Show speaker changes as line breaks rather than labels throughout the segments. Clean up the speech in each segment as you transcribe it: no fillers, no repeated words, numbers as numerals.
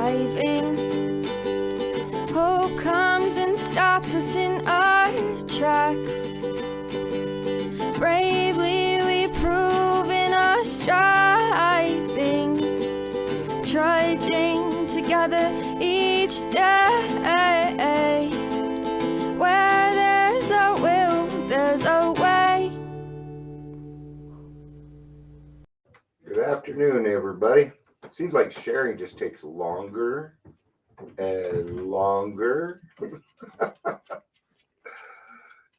driving. Hope comes and stops us in our tracks. Bravely we prove in our striving, trudging together each day. Where there's a will, there's a way.
Good afternoon, everybody. It seems like sharing just takes longer and longer. Give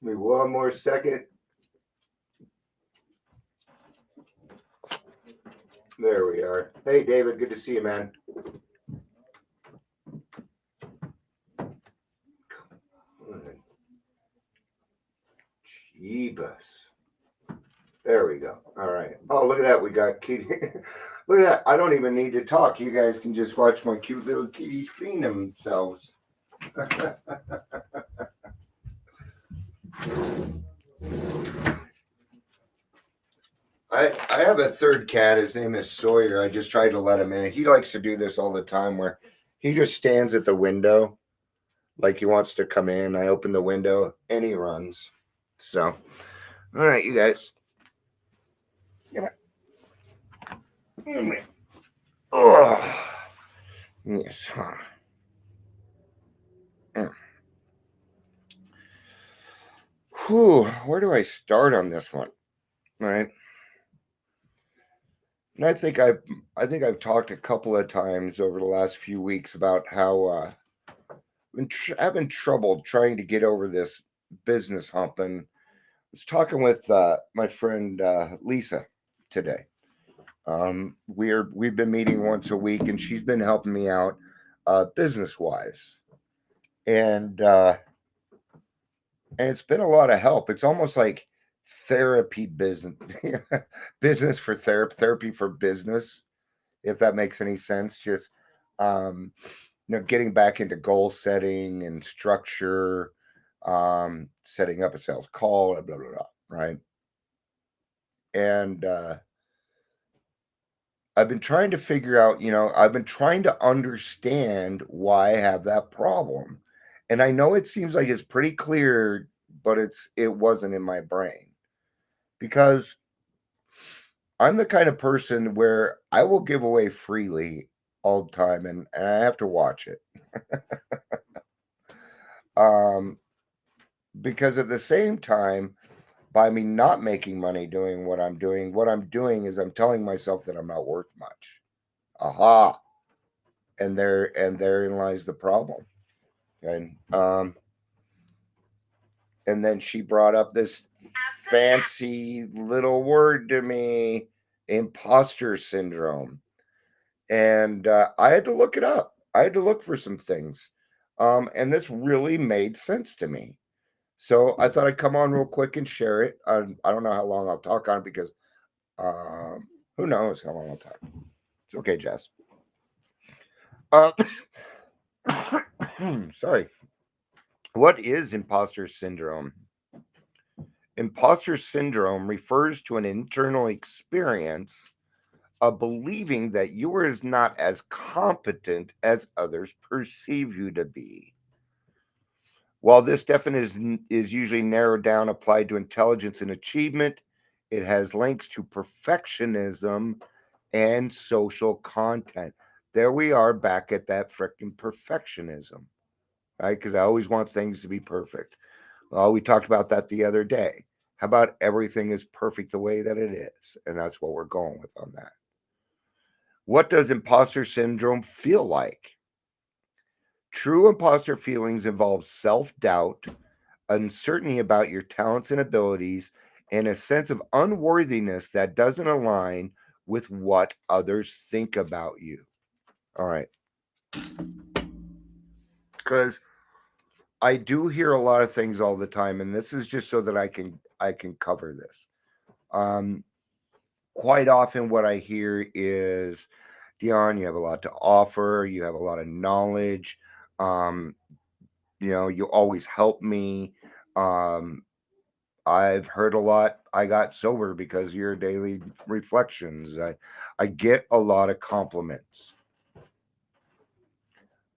me one more second. There we are. Hey, David, good to see you, man. Jeebus. There we go. All right. Oh, look at that. We got kitty. Look at that. I don't even need to talk. You guys can just watch my cute little kitties clean themselves. I have a third cat. His name is Sawyer. I just tried to let him in. He likes to do this all the time where he just stands at the window like he wants to come in. I open the window and he runs. So, all right, you guys. Oh, yes. Whew, where do I start on this one? All right. And I think I've talked a couple of times over the last few weeks about how I've been having trouble trying to get over this business hump. And I was talking with my friend Lisa today. We've been meeting once a week, and she's been helping me out business wise, and it's been a lot of help. It's almost like therapy business, business for therapy for business, if that makes any sense. Just getting back into goal setting and structure, setting up a sales call, blah blah blah, right? And I've been trying to figure out, I've been trying to understand why I have that problem. And I know it seems like it's pretty clear, but it wasn't in my brain. Because I'm the kind of person where I will give away freely all the time, and I have to watch it. Because at the same time, by me not making money doing what I'm doing is I'm telling myself that I'm not worth much. Aha. And therein lies the problem. And then she brought up this fancy little word to me, imposter syndrome. And I had to look it up. I had to look for some things. And this really made sense to me. So I thought I'd come on real quick and share it. I don't know how long I'll talk on it because who knows how long I'll talk. It's okay, Jess. Sorry. What is imposter syndrome? Imposter syndrome refers to an internal experience of believing that you are not as competent as others perceive you to be. While this definition is usually narrowed down, applied to intelligence and achievement, it has links to perfectionism and social content. There we are back at that frickin' perfectionism, right? Because I always want things to be perfect. Well, we talked about that the other day. How about everything is perfect the way that it is? And that's what we're going with on that. What does imposter syndrome feel like? True imposter feelings involve self-doubt, uncertainty about your talents and abilities, and a sense of unworthiness that doesn't align with what others think about you. All right. Because I do hear a lot of things all the time, and this is just so that I can cover this. Quite often what I hear is, Dion, you have a lot to offer, you have a lot of knowledge. You always help me. I've heard a lot. I got sober because of your daily reflections. I get a lot of compliments.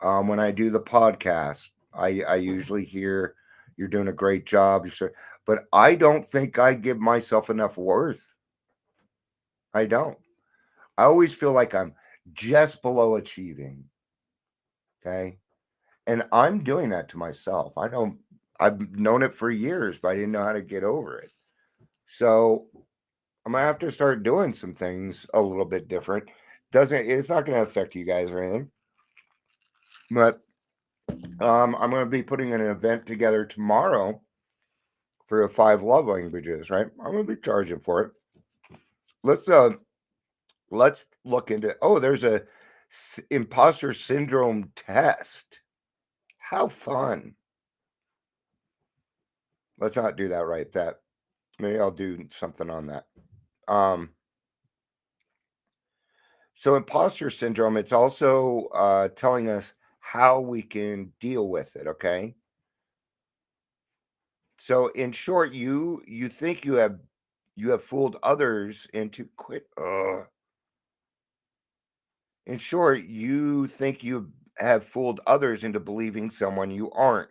When I do the podcast, I usually hear you're doing a great job. But I don't think I give myself enough worth. I don't. I always feel like I'm just below achieving. Okay. And I'm doing that to myself. I've known it for years, but I didn't know how to get over it. So I'm gonna have to start doing some things a little bit different. It's not gonna affect you guys or anything. But I'm gonna be putting an event together tomorrow for the 5 love languages, right? I'm gonna be charging for it. Let's let's look into there's a imposter syndrome test. How fun. Let's not do that right. That maybe I'll do something on that. Um so imposter syndrome, it's also telling us how we can deal with it, okay? So in short, you think you have fooled others into quit. In short, you think you have fooled others into believing someone you aren't.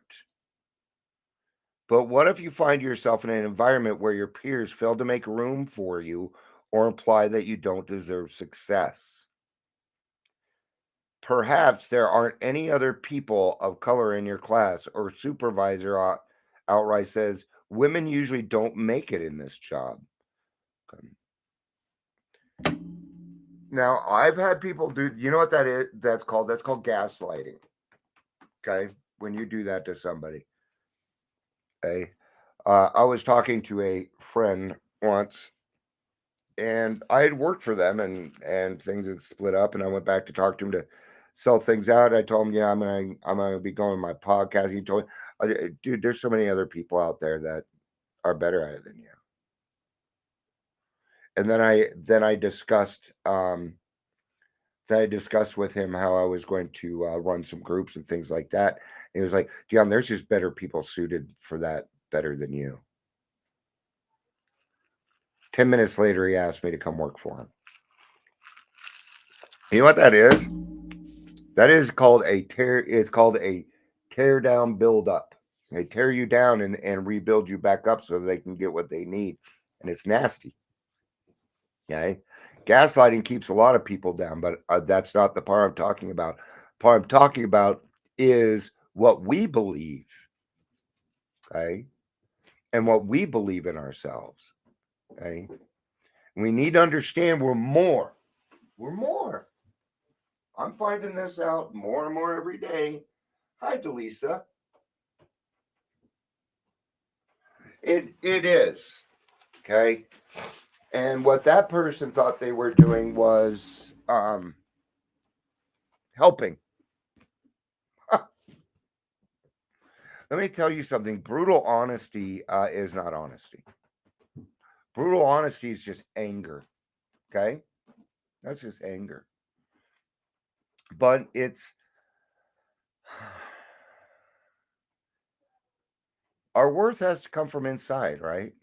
But what if you find yourself in an environment where your peers fail to make room for you or imply that you don't deserve success? Perhaps there aren't any other people of color in your class, or supervisor outright says women usually don't make it in this job. Okay. Now, I've had people do, you know what that is? That's called gaslighting. Okay. When you do that to somebody. Okay. I was talking to a friend once, and I had worked for them, and things had split up, and I went back to talk to him to sell things out. I told him, yeah, I'm gonna be going to my podcast. He told me, dude, there's so many other people out there that are better at it than you. And then I discussed with him how I was going to run some groups and things like that. And he was like, Dion, there's just better people suited for that better than you. 10 minutes later, he asked me to come work for him. You know what that is? That is called a tear. It's called a tear down, build up. They tear you down and rebuild you back up so they can get what they need. And it's nasty. Okay. Gaslighting keeps a lot of people down, but that's not the part I'm talking about. The part I'm talking about is what we believe. Okay. And what we believe in ourselves. Okay. We need to understand we're more. We're more. I'm finding this out more and more every day. Hi, Delisa. It is. Okay. And what that person thought they were doing was helping. Let me tell you something. Brutal honesty is not honesty. Brutal honesty is just anger. Okay. That's just anger. But it's our worth has to come from inside, right?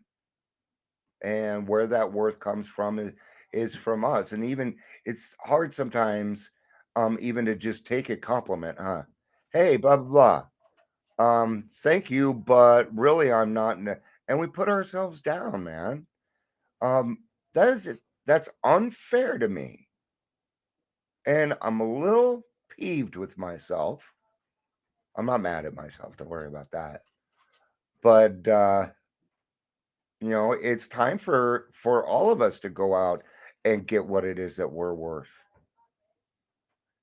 And where that worth comes from is from us. And even it's hard sometimes, even to just take a compliment, huh? Hey, blah blah blah. Thank you, but really I'm not and we put ourselves down, man. Um, that's unfair to me. And I'm a little peeved with myself. I'm not mad at myself, don't worry about that. But it's time for all of us to go out and get what it is that we're worth.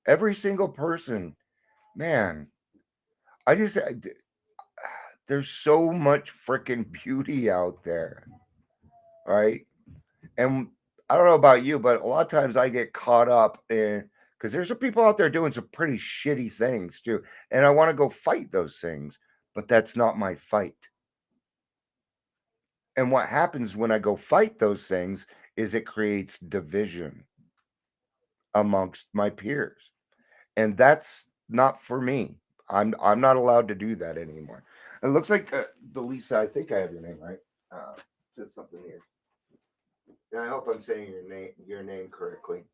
Every single person, man. I just there's so much freaking beauty out there, right? And I don't know about you, but a lot of times I get caught up in because there's some people out there doing some pretty shitty things too, and I want to go fight those things, but that's not my fight. And what happens when I go fight those things is it creates division amongst my peers. And that's not for me. I'm not allowed to do that anymore. It looks like Delisa, I think I have your name right. It said something here. Yeah, I hope I'm saying your name correctly.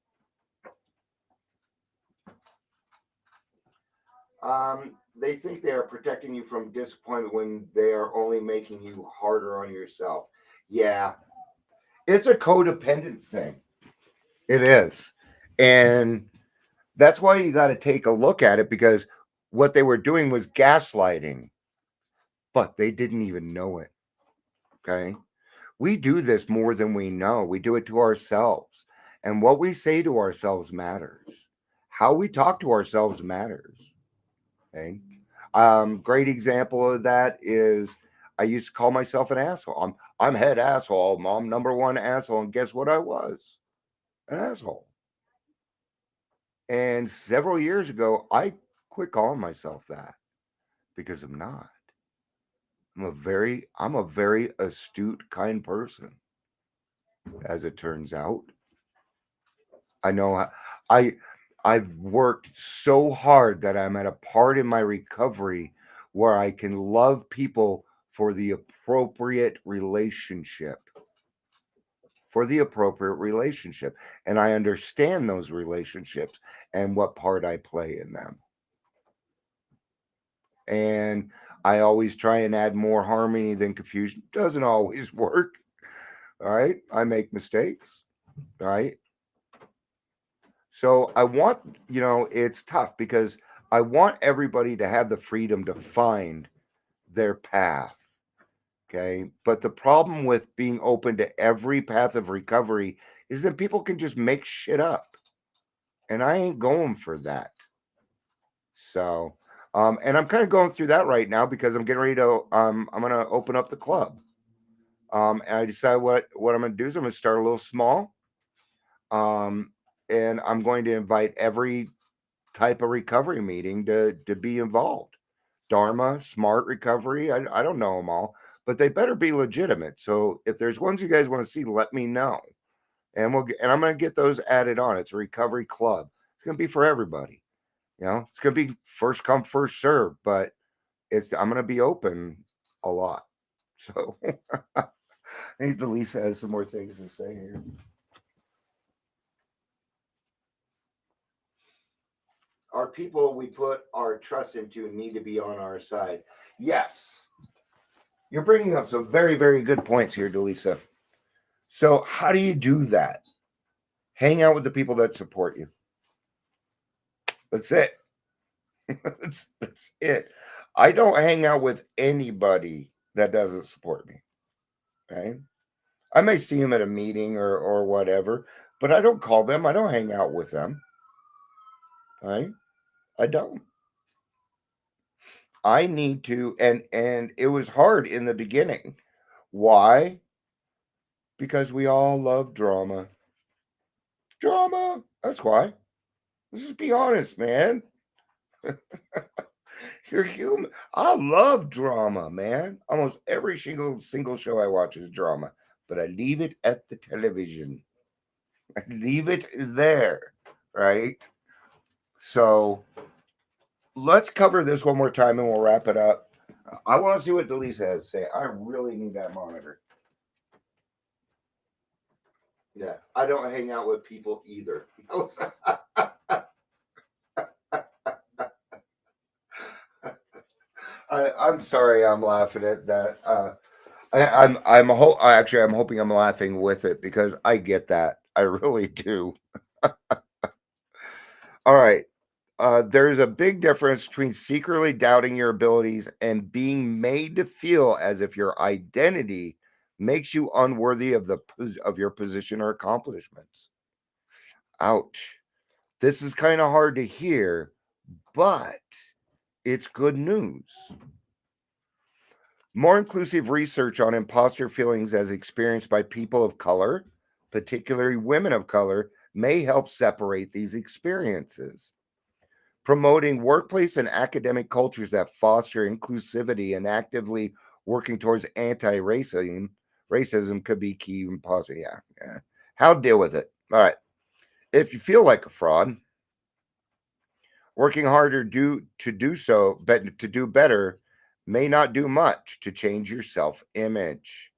They think they are protecting you from disappointment when they are only making you harder on yourself. Yeah, it's a codependent thing. It is. And that's why you got to take a look at it, because what they were doing was gaslighting, but they didn't even know it. Okay. We do this more than we know. We do it to ourselves. And what we say to ourselves matters. How we talk to ourselves matters. Okay. Great example of that is I used to call myself an asshole. I'm head asshole. Mom, number one asshole. And guess what I was? An asshole. And several years ago, I quit calling myself that because I'm not. I'm a very astute, kind person, as it turns out. I know I I've worked so hard that I'm at a part in my recovery where I can love people for the appropriate relationship. For the appropriate relationship. And I understand those relationships and what part I play in them. And I always try and add more harmony than confusion. Doesn't always work. All right. I make mistakes. All right. So I want, it's tough because I want everybody to have the freedom to find their path. Okay. But the problem with being open to every path of recovery is that people can just make shit up. And I ain't going for that. So, and I'm kind of going through that right now because I'm getting ready to, I'm going to open up the club. And I decided what I'm going to do is I'm going to start a little small. Um, and I'm going to invite every type of recovery meeting to be involved. Dharma, smart recovery. I don't know them all, but they better be legitimate. So if there's ones you guys want to see, let me know. And I'm going to get those added on. It's a recovery club. It's going to be for everybody. It's going to be first come, first serve, but I'm going to be open a lot. So I think Lisa has some more things to say here. Our people we put our trust into need to be on our side. Yes. You're bringing up some very, very good points here, Delisa. So how do you do that? Hang out with the people that support you. That's it. that's it. I don't hang out with anybody that doesn't support me. Okay. I may see them at a meeting or whatever, but I don't call them. I don't hang out with them. Right? I don't. I need to, and it was hard in the beginning. Why? Because we all love drama. Drama. That's why. Let's just be honest, man. You're human. I love drama, man. Almost every single show I watch is drama, but I leave it at the television. I leave it there, right? So let's cover this one more time and we'll wrap it up. I want to see what Delisa has to say. I really need that monitor. Yeah, I don't hang out with people either. I'm sorry, I'm laughing at that. Actually I'm hoping I'm laughing with it because I get that. I really do. All right. There's a big difference between secretly doubting your abilities and being made to feel as if your identity makes you unworthy of your position or accomplishments. Ouch. This is kind of hard to hear, but it's good news. More inclusive research on imposter feelings as experienced by people of color, particularly women of color, may help separate these experiences. Promoting workplace and academic cultures that foster inclusivity and actively working towards racism could be key imposter. Yeah. How to deal with it. All right. If you feel like a fraud, working harder to do so, but to do better may not do much to change your self-image.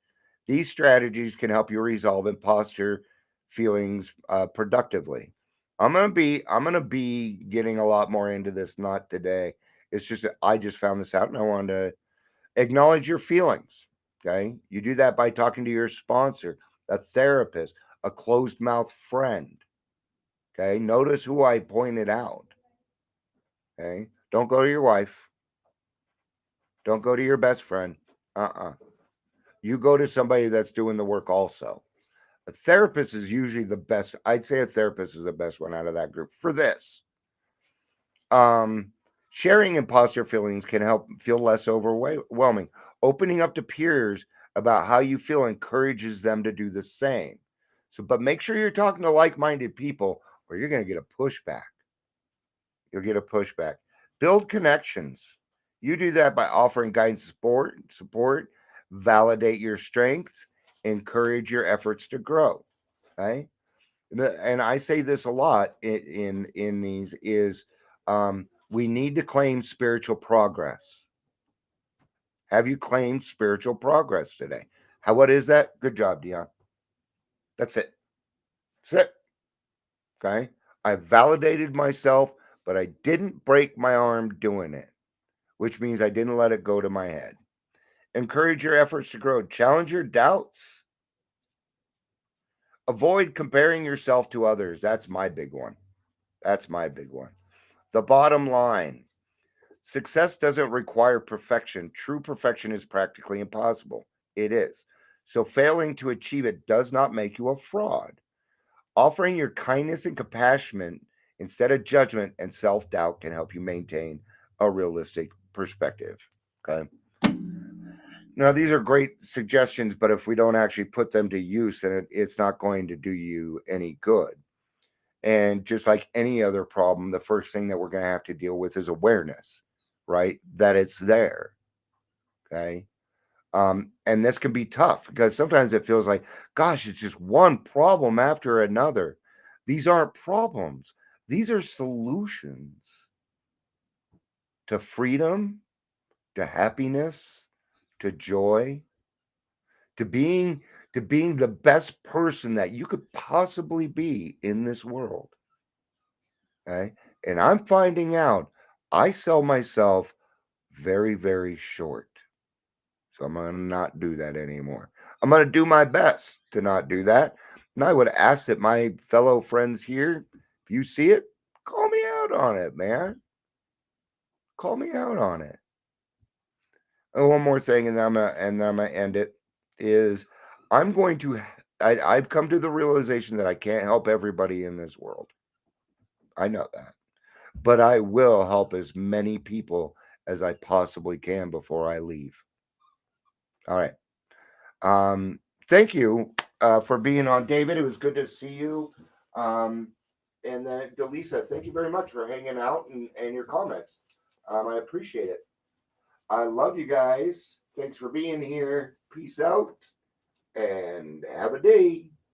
These strategies can help you resolve imposter feelings productively. I'm gonna be getting a lot more into this, not today. It's just that I just found this out and I wanted to acknowledge your feelings. Okay. You do that by talking to your sponsor, a therapist, a closed mouth friend. Okay. Notice who I pointed out. Okay. Don't go to your wife. Don't go to your best friend. You go to somebody that's doing the work also. A therapist is usually the best. I'd say a therapist is the best one out of that group for this. Sharing imposter feelings can help feel less overwhelming. Opening up to peers about how you feel encourages them to do the same. So, but make sure you're talking to like-minded people, or you're going to get a pushback. You'll get a pushback. Build connections. You do that by offering guidance, support, validate your strengths, encourage your efforts to grow. Okay, and I say this a lot in these is we need to claim spiritual progress. Have you claimed spiritual progress today? What is that? Good job, Dion. That's it. That's it. Okay. I validated myself, but I didn't break my arm doing it, which means I didn't let it go to my head. Encourage your efforts to grow. Challenge your doubts. Avoid comparing yourself to others. That's my big one. That's my big one. The bottom line: success doesn't require perfection. True perfection is practically impossible. It is. So failing to achieve it does not make you a fraud. Offering your kindness and compassion instead of judgment and self doubt can help you maintain a realistic perspective. Okay. Now, these are great suggestions, but if we don't actually put them to use, then it's not going to do you any good. And just like any other problem, the first thing that we're going to have to deal with is awareness, right? That it's there. Okay. And this can be tough because sometimes it feels like, gosh, it's just one problem after another. These aren't problems, these are solutions to freedom, to happiness, to joy, to being the best person that you could possibly be in this world. Okay. And I'm finding out I sell myself very, very short. So I'm going to not do that anymore. I'm going to do my best to not do that. And I would ask that my fellow friends here, if you see it, call me out on it, man. Call me out on it. And one more thing, and then I'm gonna end it, is I'm going to I've come to the realization that I can't help everybody in this world. I know that. But I will help as many people as I possibly can before I leave. All right. Um, Thank you for being on, David. It was good to see you. Um, and then Delisa, thank you very much for hanging out and your comments. I appreciate it. I love you guys. Thanks for being here. Peace out and have a day.